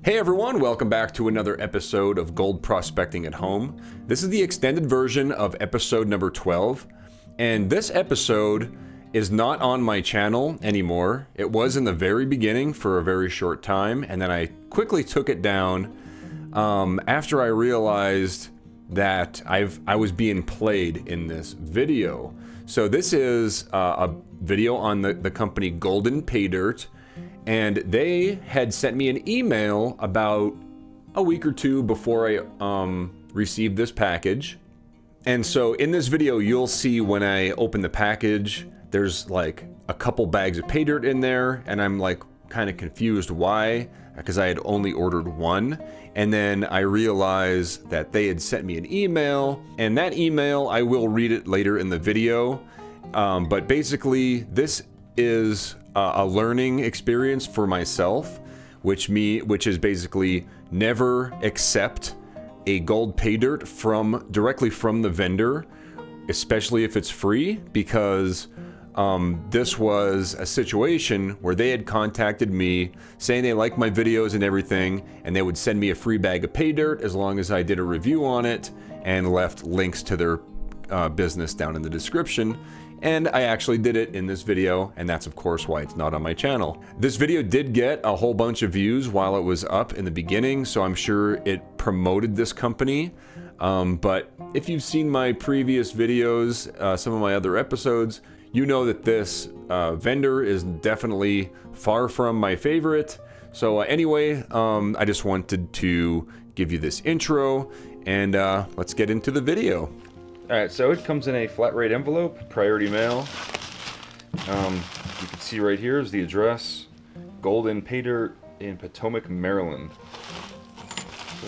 Hey everyone, welcome back to another episode of Gold Prospecting at Home. This is the extended version of episode number 12, and this episode is not on my channel anymore. It was in the very beginning for a very short time, and then I quickly took it down after I realized that I was being played in this video. So this is a video on the company Goldn Paydirt, and they had sent me an email about a week or two before I received this package. And so in this video, you'll see when I open the package, there's like a couple bags of pay dirt in there, and I'm like kind of confused why, because I had only ordered one. And then I realized that they had sent me an email, and that email, I will read it later in the video. But basically, this is a learning experience for myself, which is basically never accept a gold pay dirt directly from the vendor, especially if it's free, because this was a situation where they had contacted me saying they liked my videos and everything, and they would send me a free bag of pay dirt as long as I did a review on it and left links to their business down in the description. And I actually did it in this video, and that's of course why it's not on my channel. This video did get a whole bunch of views while it was up in the beginning, so I'm sure it promoted this company. But if you've seen my previous videos, some of my other episodes, you know that this vendor is definitely far from my favorite. So anyway, I just wanted to give you this intro, and let's get into the video. Alright, so it comes in a flat rate envelope, priority mail. You can see right here is the address, Goldn Paydirt in Potomac, Maryland. So,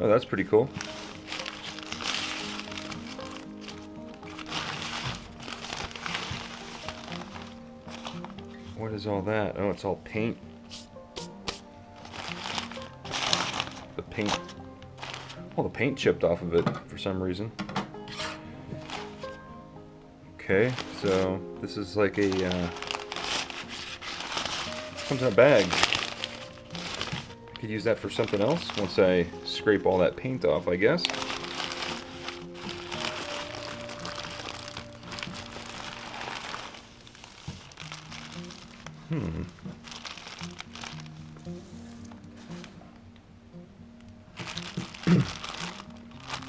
oh, that's pretty cool. What is all that? Oh, it's all paint. The paint. Well, the paint chipped off of it for some reason. Okay, so this is like a comes in a bag. Could use that for something else once I scrape all that paint off, I guess.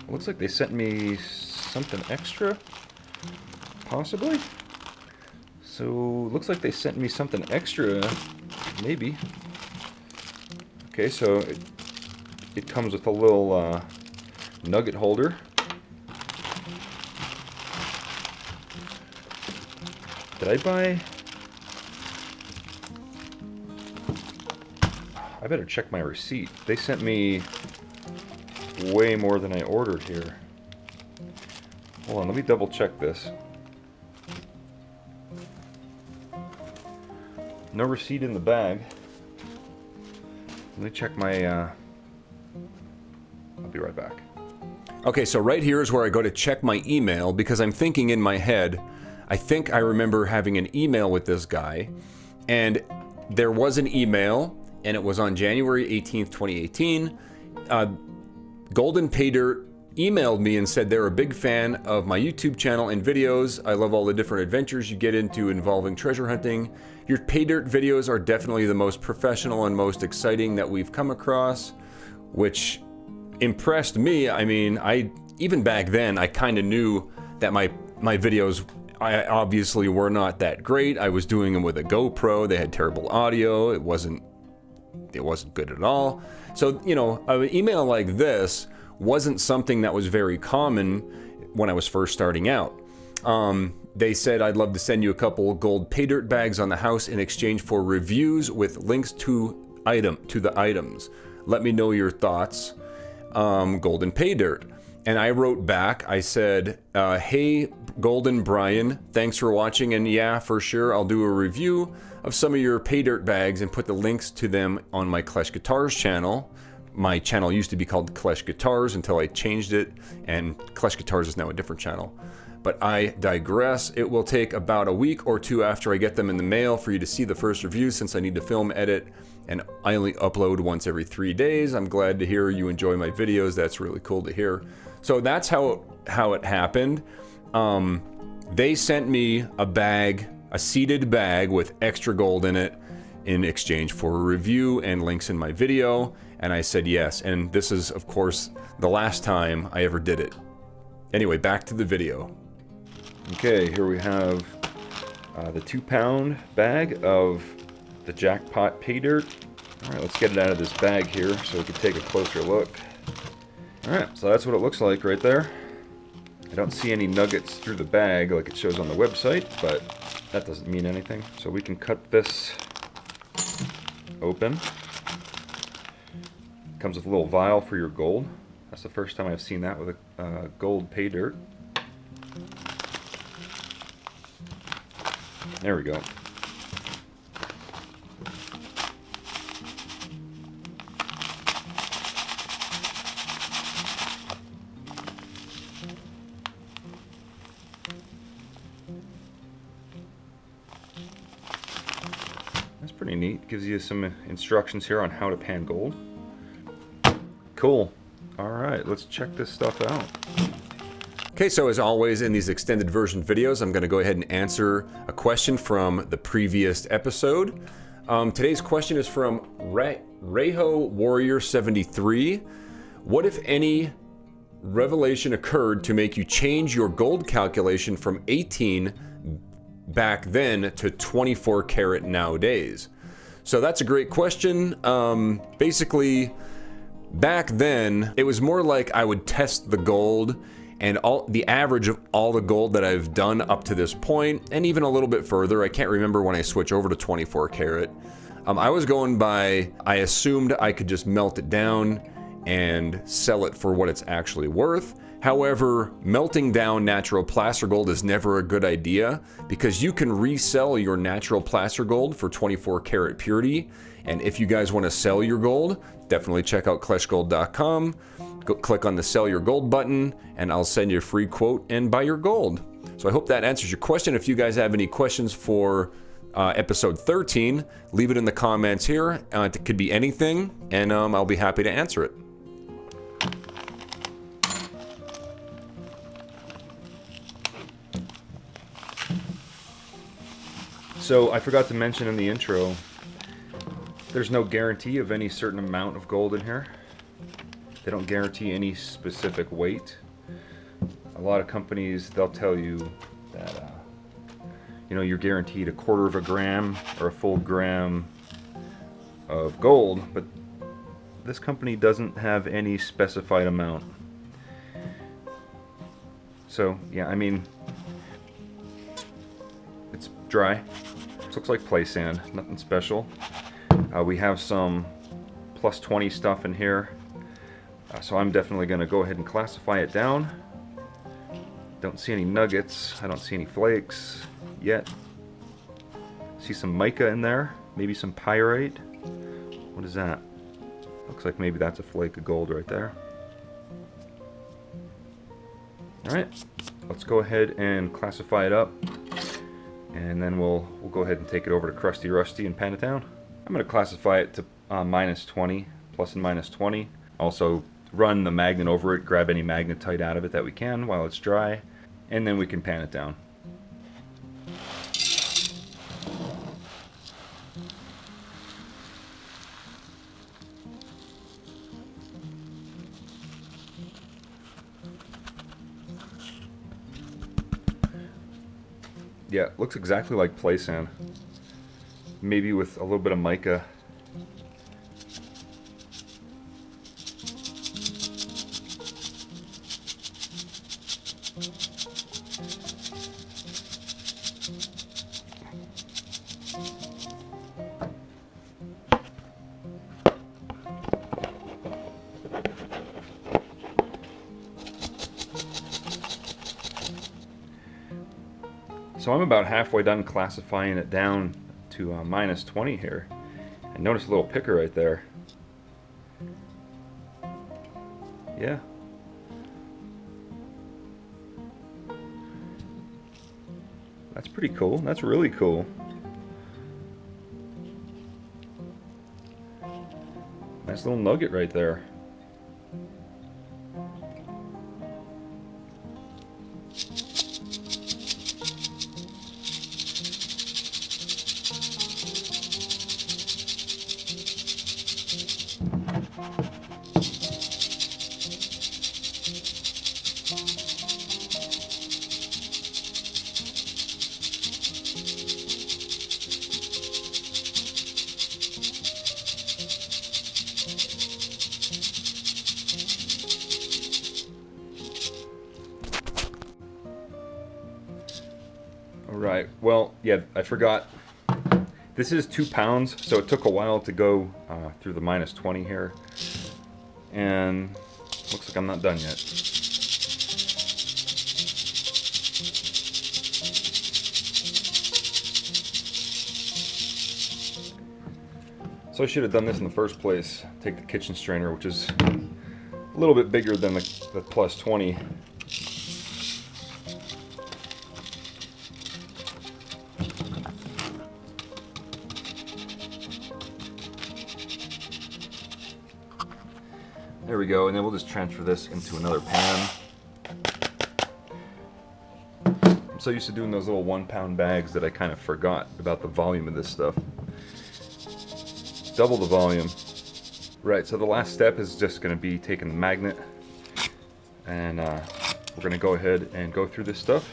Looks like they sent me something extra, possibly. So looks like they sent me something extra, maybe. Okay, so it comes with a little nugget holder. Did I buy? I better check my receipt. They sent me way more than I ordered here. Hold on, let me double check this. No receipt in the bag. Let me check my, I'll be right back. Okay, so right here is where I go to check my email, because I'm thinking in my head, I think I remember having an email with this guy, and there was an email, and it was on January 18th, 2018. Goldn Paydirt emailed me and said they're a big fan of my YouTube channel and videos. I love all the different adventures you get into involving treasure hunting. Your pay dirt videos are definitely the most professional and most exciting that we've come across, which impressed me. I mean, even back then, I kind of knew that my videos obviously were not that great. I was doing them with a GoPro. They had terrible audio. It wasn't good at all. So, you know, an email like this wasn't something that was very common when I was first starting out. They said, I'd love to send you a couple gold pay dirt bags on the house in exchange for reviews with links to the items. Let me know your thoughts. Goldn Paydirt. And I wrote back, I said, hey, Goldn Brian, thanks for watching. And yeah, for sure, I'll do a review of some of your Paydirt bags and put the links to them on my Klesh Guitars channel. My channel used to be called Klesh Guitars until I changed it, and Klesh Guitars is now a different channel. But I digress. It will take about a week or two after I get them in the mail for you to see the first review, since I need to film, edit, and I only upload once every 3 days. I'm glad to hear you enjoy my videos. That's really cool to hear. So that's how it happened. They sent me a bag, a seated bag with extra gold in it, in exchange for a review and links in my video, and I said yes. And this is, of course, the last time I ever did it. Anyway, back to the video. Okay, here we have the 2-pound bag of the Jackpot Paydirt. Alright, let's get it out of this bag here so we can take a closer look. Alright, so that's what it looks like right there. I don't see any nuggets through the bag like it shows on the website, but that doesn't mean anything. So we can cut this open. Comes with a little vial for your gold. That's the first time I've seen that with a gold Paydirt. There we go. That's pretty neat. Gives you some instructions here on how to pan gold. Cool. Alright, let's check this stuff out. Okay, so as always in these extended version videos, I'm going to go ahead and answer a question from the previous episode. Today's question is from Reho Warrior 73. What, if any, revelation occurred to make you change your gold calculation from 18 back then to 24 karat nowadays? So that's a great question. Basically, back then, it was more like I would test the gold and the average of all the gold that I've done up to this point, and even a little bit further. I can't remember when I switched over to 24 karat. I was going by, I assumed I could just melt it down and sell it for what it's actually worth. However, melting down natural placer gold is never a good idea, because you can resell your natural placer gold for 24 karat purity. And if you guys want to sell your gold, definitely check out kleshgold.com. Go click on the sell your gold button and I'll send you a free quote and buy your gold. So I hope that answers your question. If you guys have any questions for episode 13, leave it in the comments here. It could be anything, and I'll be happy to answer it. So I forgot to mention in the intro, there's no guarantee of any certain amount of gold in here. They don't guarantee any specific weight. A lot of companies, they'll tell you that you know, you're guaranteed a 1/4 gram or a full gram of gold, but this company doesn't have any specified amount. So yeah, I mean, it's dry. It looks like play sand, nothing special. We have some plus 20 stuff in here. So I'm definitely going to go ahead and classify it down. Don't see any nuggets. I don't see any flakes yet. See some mica in there. Maybe some pyrite. What is that? Looks like maybe that's a flake of gold right there. Alright, let's go ahead and classify it up. And then we'll go ahead and take it over to Krusty Rusty and pan it down. I'm going to classify it to -20, plus and minus 20. Also, run the magnet over it, grab any magnetite out of it that we can while it's dry, and then we can pan it down. Yeah, it looks exactly like play sand. Maybe with a little bit of mica. So I'm about halfway done classifying it down to minus 20 here. And notice a little picker right there. Yeah. That's pretty cool. That's really cool. Nice little nugget right there. Right, well, yeah, I forgot. This is 2 pounds, so it took a while to go through the minus 20 here. And looks like I'm not done yet. So I should have done this in the first place. Take the kitchen strainer, which is a little bit bigger than the plus 20. There we go, and then we'll just transfer this into another pan. I'm so used to doing those little 1 pound bags that I kind of forgot about the volume of this stuff. Double the volume. Right, so the last step is just going to be taking the magnet, and we're going to go ahead and go through this stuff.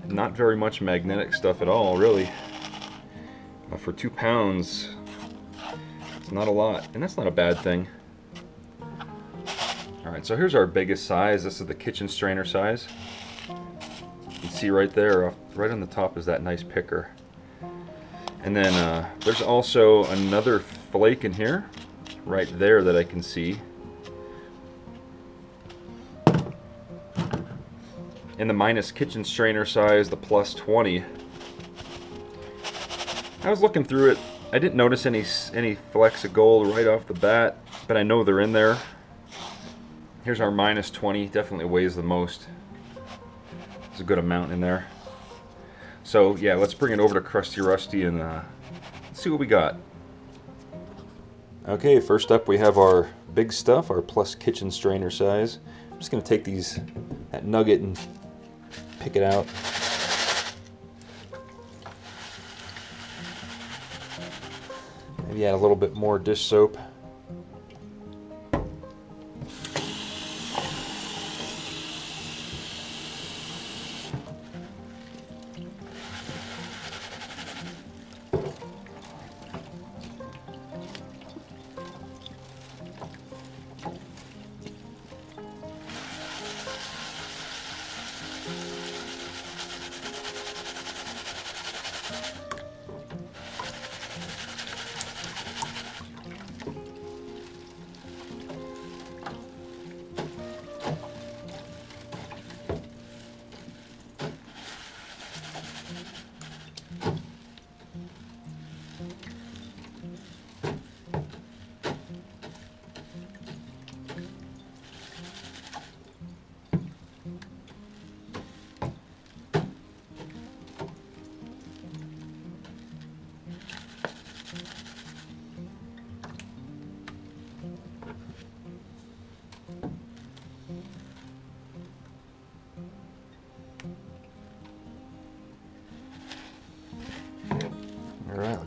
Not very much magnetic stuff at all, really. For 2 pounds, it's not a lot, and that's not a bad thing. Alright, so here's our biggest size. This is the kitchen strainer size. You can see right there, right on the top is that nice picker. And then there's also another flake in here, right there that I can see. In the minus kitchen strainer size, the plus 20. I was looking through it. I didn't notice any flecks of gold right off the bat, but I know they're in there. Here's our minus 20. Definitely weighs the most. There's a good amount in there. So yeah, let's bring it over to Krusty Rusty and see what we got. Okay, first up we have our big stuff, our plus kitchen strainer size. I'm just going to take that nugget and pick it out. Maybe add a little bit more dish soap.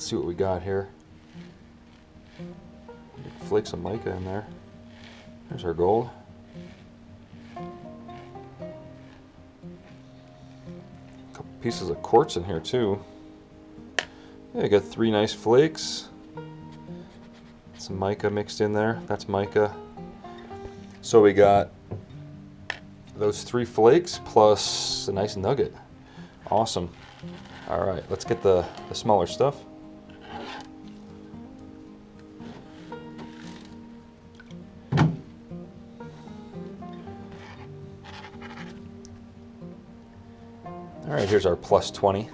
Let's see what we got here. Flakes of mica in there. There's our gold. A couple pieces of quartz in here too. Yeah, I got 3 nice flakes. Some mica mixed in there. That's mica. So we got those 3 flakes plus a nice nugget. Awesome. All right, let's get the smaller stuff. All right, here's our plus 20.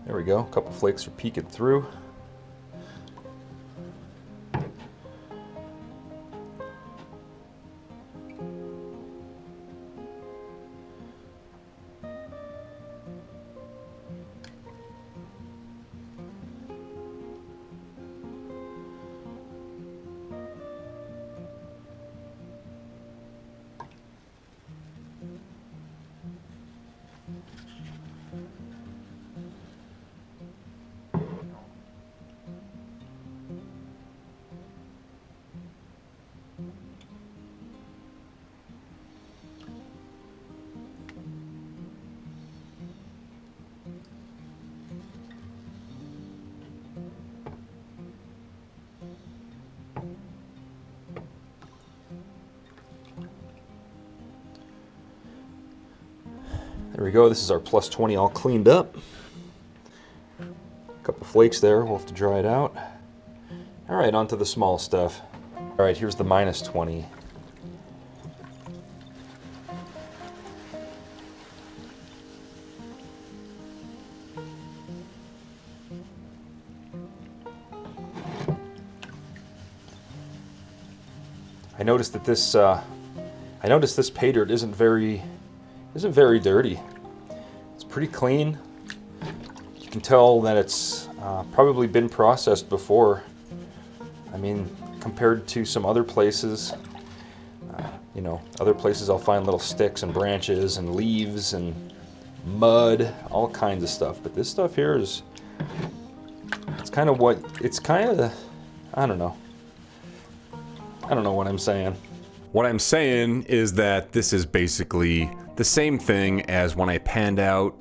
There we go, a couple flakes are peeking through. There we go, this is our plus 20 all cleaned up. A couple flakes there, we'll have to dry it out. All right, on to the small stuff. All right, here's the minus 20. I noticed that this Paydirt isn't very dirty. It's pretty clean. You can tell that it's probably been processed before. I mean, compared to some other places, you know, other places I'll find little sticks and branches and leaves and mud, all kinds of stuff. But this stuff here is, I don't know. I don't know what I'm saying. What I'm saying is that this is basically the same thing as when I panned out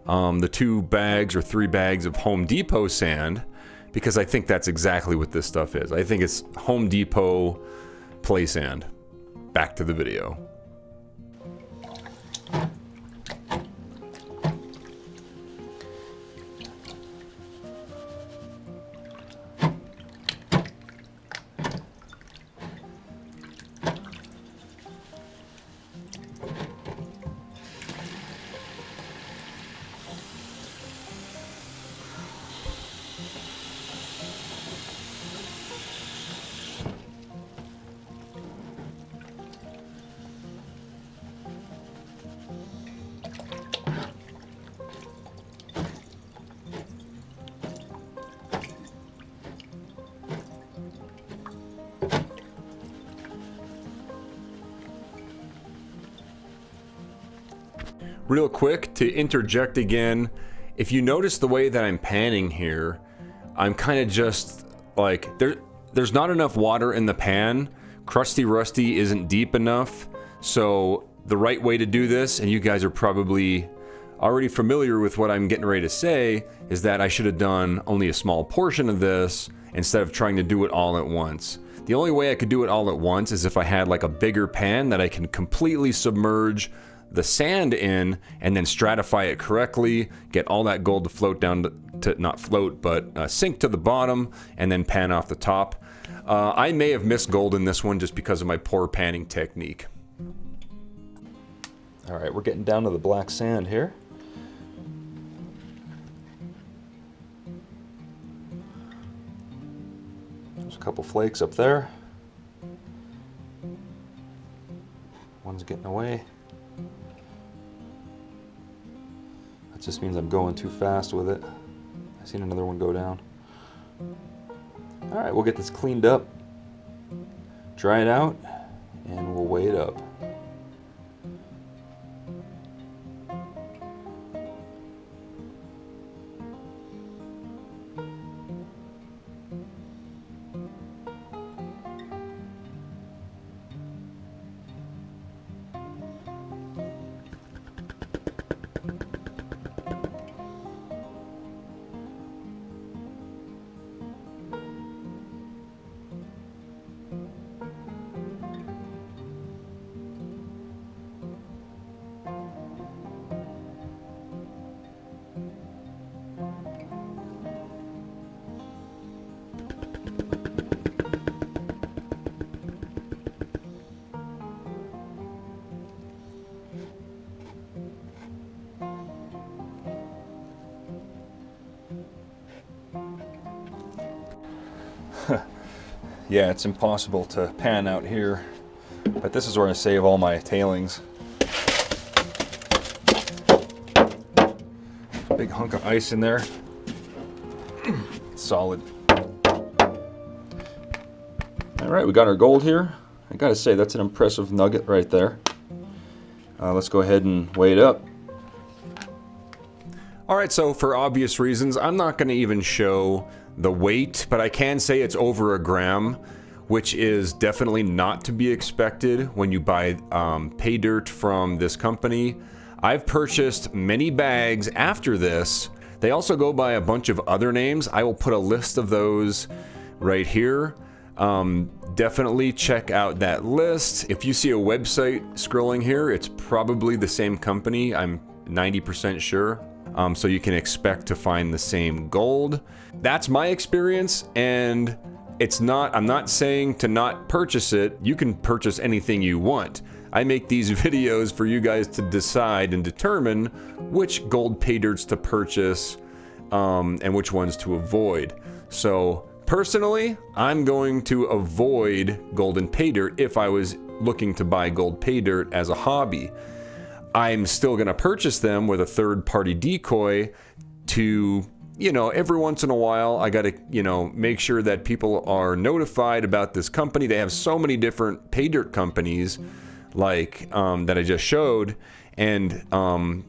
the 2 bags or 3 bags of Home Depot sand, because I think that's exactly what this stuff is. I think it's Home Depot play sand. Back to the video. real quick to interject again, if you notice the way that I'm panning here, I'm kind of just like, there's not enough water in the pan. Crusty Rusty isn't deep enough. So the right way to do this, and you guys are probably already familiar with what I'm getting ready to say, is that I should have done only a small portion of this instead of trying to do it all at once. The only way I could do it all at once is if I had like a bigger pan that I can completely submerge the sand in and then stratify it correctly, get all that gold to float down to not float, but sink to the bottom, and then pan off the top. I may have missed gold in this one just because of my poor panning technique. All right, we're getting down to the black sand here. There's a couple flakes up there. One's getting away. That just means I'm going too fast with it. I seen another one go down. All right, we'll get this cleaned up, dry it out, and we'll weigh it up. Yeah, it's impossible to pan out here, but this is where I save all my tailings. Big hunk of ice in there. Solid. All right, we got our gold here. I gotta say, that's an impressive nugget right there. Let's go ahead and weigh it up. All right, so for obvious reasons, I'm not going to even show the weight, but I can say it's over a gram, which is definitely not to be expected when you buy Paydirt from this company. I've purchased many bags after this. They also go by a bunch of other names. I will put a list of those right here. Definitely check out that list. If you see a website scrolling here, it's probably the same company. I'm 90% sure. So you can expect to find the same gold. That's my experience, and I'm not saying to not purchase it. You can purchase anything you want. I make these videos for you guys to decide and determine which gold Paydirts to purchase and which ones to avoid. So personally, I'm going to avoid golden Paydirt if I was looking to buy gold Paydirt as a hobby. I'm still going to purchase them with a third-party decoy to, every once in a while, I got to, make sure that people are notified about this company. They have so many different Paydirt companies, like that I just showed, and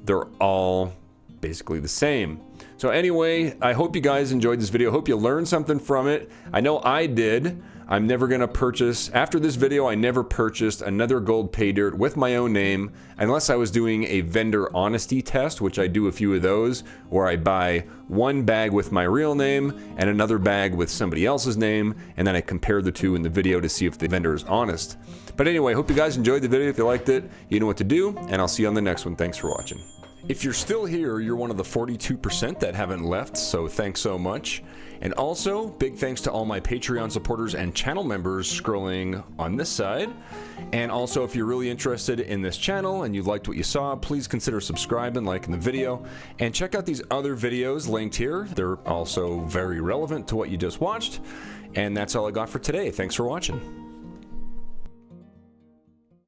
they're all basically the same. So anyway, I hope you guys enjoyed this video. Hope you learned something from it. I know I did. I'm never going to purchase, after this video, I never purchased another gold Paydirt with my own name, unless I was doing a vendor honesty test, which I do a few of those, where I buy one bag with my real name and another bag with somebody else's name, and then I compare the two in the video to see if the vendor is honest. But anyway, hope you guys enjoyed the video. If you liked it, you know what to do, and I'll see you on the next one. Thanks for watching. If you're still here, you're one of the 42% that haven't left, so thanks so much. And also, big thanks to all my Patreon supporters and channel members scrolling on this side. And also, if you're really interested in this channel and you liked what you saw, please consider subscribing, liking the video, and check out these other videos linked here. They're also very relevant to what you just watched. And that's all I got for today. Thanks for watching.